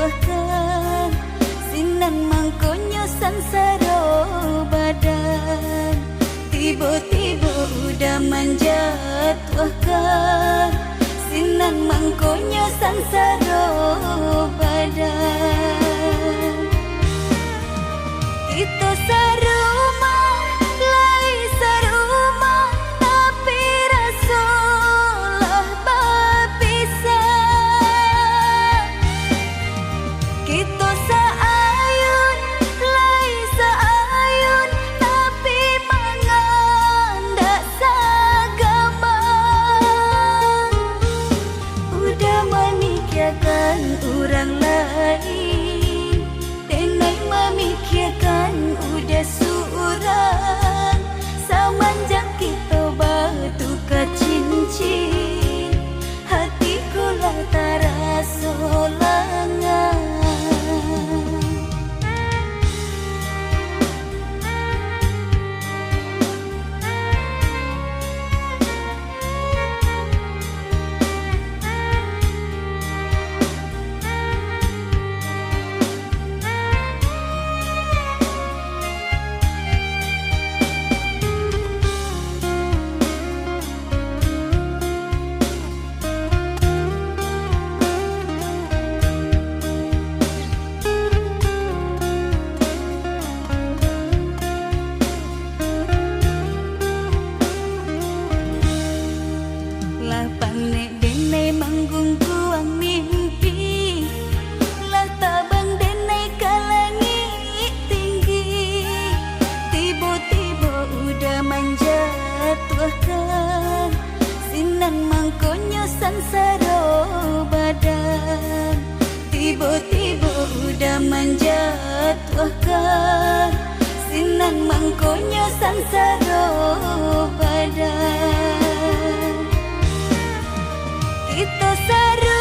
jatuhkan sinan mangkonyo sansaro badan. Tiba-tiba udah menjatuhkan sinan mangkonyo sansaro badan. Kita sarumah, lai sarumah, tapi rasulah berpisah. Kita saayun, lai saayun, tapi mengandak sagama. Udah memikirkan orang lain, dengan memikirkan udah seorang. Semenjak kita bertukar cincin, hatiku lah terasa lengang. Menjatuhkan sinan mangkonyo sansaro badan. Tiba-tiba udah menjatuhkan sinan mangkonyo sansaro badan. Kita saru